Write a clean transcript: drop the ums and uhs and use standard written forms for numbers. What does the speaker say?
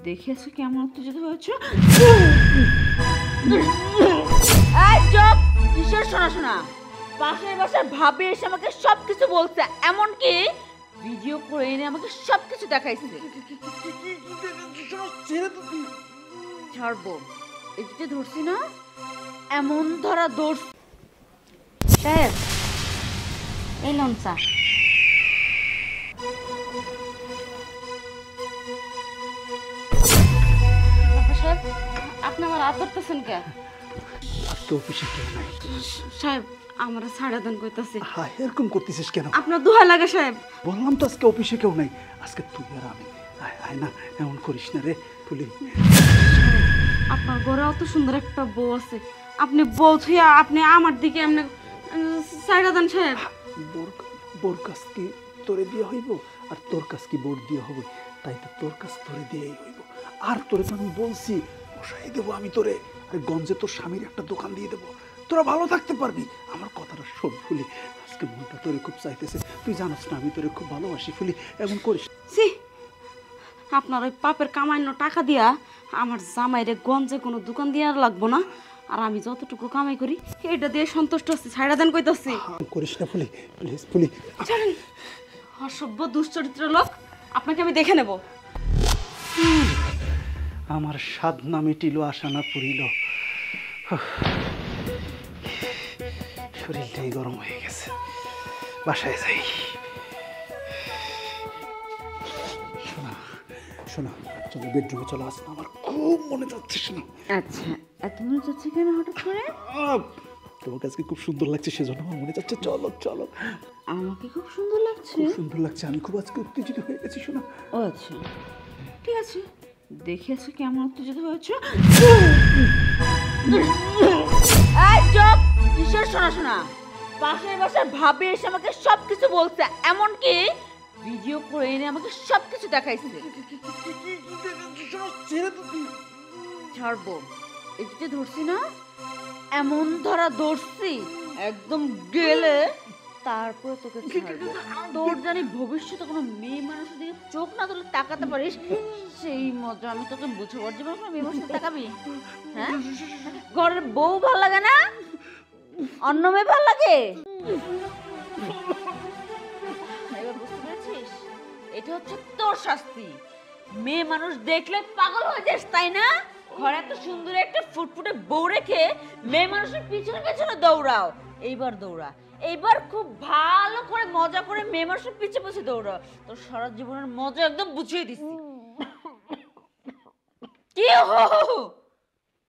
দেখেছো কেমন উত্তেজিত হয়েছো? এই চুপ! কিসের শোনা? পাশের বাসার ভাবি এসে আমাকে সবকিছু বলছে, এমনকি ভিডিও করে এনে আমাকে সবকিছু দেখাইছে। ছাড়বো? এই যে ধরছি না, এমন ধরা দৌড়। সাহেব, এই লন চা। সাহেব, আপনি আমার হাত ধরতেছেন কে? তো অফিসে কেউ নাই সাহেব, আমার ছাড়া দেন কইতাছি। হ্যাঁ, এরকম করতেছিস কেন? আপনার দোহাই লাগে সাহেব। বললাম তো আজকে অফিসে কেউ নাই, আজকে তুই আর আমি। আয় আয় না, এমন করিস না রে ফুলি। আপনার ঘরে অত সুন্দর একটা বউ আছে, আপনি বউ থুইয়া আপনি আমার দিকে এমনি ছাড়া দেন সাহেব। বোর কাছ কি তোরে দিয়ে হইব, আর তোর কাছ কি বোর দিয়ে হবে? তাই তো তোর কাছ তোরে দিয়েই হইব। আর তোরে তো আমি বলছি বসাই দেবো আমি তোরে, আর গঞ্জে তোর স্বামীর একটা দোকান দিয়ে দেবো, তোরা ভালো থাকতে পারবি। আমার কথাটা শোন ফুলি, আজকে মনটা তোরে খুব চাইতেছে, তুই জানোস না আমি তোরে খুব ভালোবাসি ফুলি, এমন করিস। সি, আপনার ওই পাপের কামাইন্য টাকা দিয়া আমার জামাইরে গঞ্জে কোনো দোকান দিয়া লাগবো না, আর আমি যতটুকু কামাই করি এটা দিয়ে সন্তুষ্ট আছি। ছাড়া দেন কইতাছি। করিস না ফুলি, প্লিজ ফুলি। ছাড়েন, অসভ্য দুশ্চরিত্র লোক, আপনাকে আমি দেখে নেব। আমার সাধনা মিটিল, আশা না পুরিল, শরীরটাই গরম হয়ে গেছে, বাসায় যাই। শোনা শোনা, চলো বেডরুমে চলো, আসনা আমার খুব মনে যাচ্ছে। শোনা, আচ্ছা, এত মনে যাচ্ছে কেন হঠাৎ করে? তোমাকে আজকে খুব সুন্দর লাগছে, সেজন্য আমার মনে যাচ্ছে চলো চলো। আমাকে খুব সুন্দর লাগছে। খুব সুন্দর লাগছে, আমি খুব আজকে উত্তেজিত হয়ে গেছি। শোনা, ও আচ্ছা, ঠিক আছে, দেখেছো কেমন উত্তেজিত হয়েছো? এই চুপ! কিসের শোনা? পাশের বাসার ভাবি এসে আমাকে সবকিছু বলছে, এমনকি ভিডিও করে এনে আমাকে সবকিছু দেখাইছে। ছাড়বো? এই যে ধরছি না, এমন ধরা ধরছি, একদম গেলে তারপর তোকে ছাড়বো। তোর জানি ভবিষ্যতে কোনো মেয়ে মানুষের দিকে চোখ না তুলে তাকাতে পারিস, সেই মজা আমি তোকে বুঝাবার জীবন কোনো মেয়ে মানুষের তাকাবি? হ্যাঁ, ঘরের বউ ভাল লাগে না, অন্য মেয়ে ভাল লাগে? এবার বুঝতে পেরেছিস? এটা হচ্ছে তোর শাস্তি। মেয়ে মানুষ দেখলে পাগল হয়ে যাস, তাই না? ঘরে এত সুন্দর একটা ফুটফুটে বউ রেখে মেয়ে মানুষের পিছনে পিছনে দৌড়াও। এইবার দৌড়া, এইবার খুব ভালো করে মজা করে মেয়ে মানুষের পিছে পিছে দৌড়াও। তোর সারা জীবনের মজা একদম বুঝিয়ে দিচ্ছি। কি হো